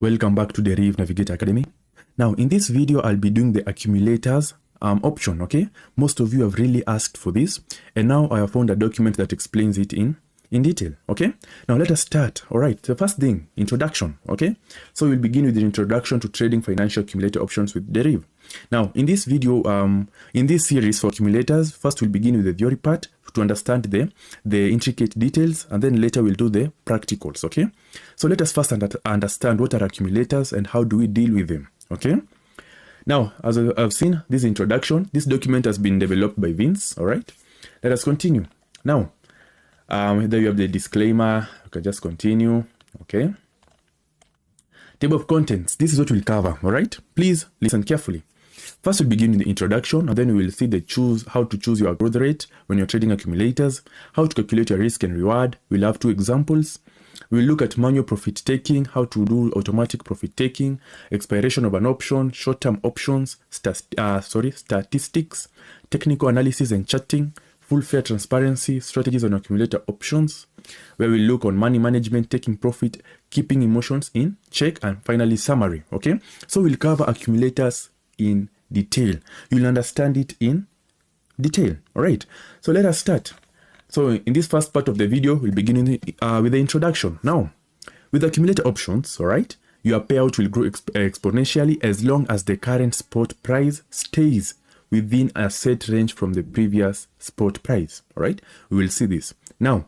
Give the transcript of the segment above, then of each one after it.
Welcome back to Deriv Navigate Academy. Now in this video I'll be doing the accumulators option. Okay, most of you have really asked for this, and now I have found a document that explains it in detail. Okay, now let us start. All right, the first thing, introduction. Okay, so we'll begin with the introduction to trading financial accumulator options with Deriv. Now in this video, in this series for accumulators, first we'll begin with the theory part to understand the intricate details, and then later we'll do the practicals. Okay, so let us first understand what are accumulators and how do we deal with them. Okay, now as I've seen this introduction, this document has been developed by Vince. All right, let us continue. Now there you have the disclaimer. You can just continue. Okay, table of contents, this is what we'll cover. All right, please listen carefully. First, we'll begin with the introduction, and then we will see how to choose your growth rate when you're trading accumulators, how to calculate your risk and reward. We'll have two examples. We'll look at manual profit taking, how to do automatic profit taking, expiration of an option, short-term options, statistics, technical analysis and charting, full fair transparency, strategies on accumulator options, where we look on money management, taking profit, keeping emotions in check, and finally summary. Okay, so we'll cover accumulators in detail. You'll understand it in detail. All right, so let us start. So in this first part of the video, we'll begin with the introduction. Now, with accumulator options, all right, your payout will grow exponentially as long as the current spot price stays within a set range from the previous spot price. All right, we will see this. Now,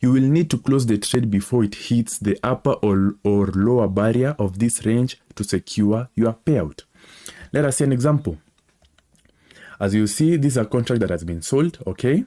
you will need to close the trade before it hits the upper or lower barrier of this range to secure your payout. Let us see an example. As you see, this is a contract that has been sold. Okay,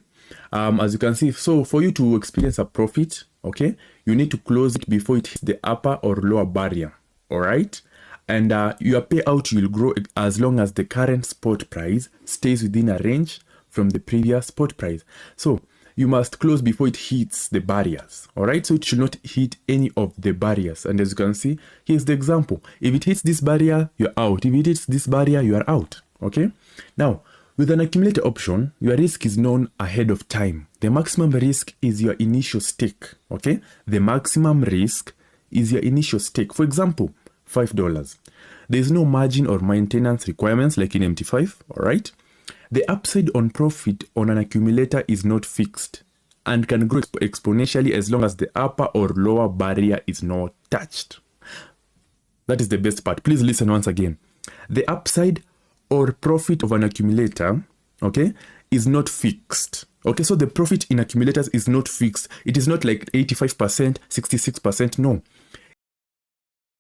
as you can see, so for you to experience a profit, okay, you need to close it before it hits the upper or lower barrier. All right, and your payout will grow as long as the current spot price stays within a range from the previous spot price. So you must close before it hits the barriers. All right, so it should not hit any of the barriers. And as you can see, here's the example. If it hits this barrier, you're out. If it hits this barrier, you are out. Okay, now with an accumulator option, your risk is known ahead of time. The maximum risk is your initial stake. Okay, the maximum risk is your initial stake. For example, $5. There is no margin or maintenance requirements like in MT5. All right, the upside on profit on an accumulator is not fixed and can grow exponentially as long as the upper or lower barrier is not touched. That is the best part. Please listen once again. The upside or profit of an accumulator, okay, is not fixed. Okay, so the profit in accumulators is not fixed. It is not like 85%, 66%. No,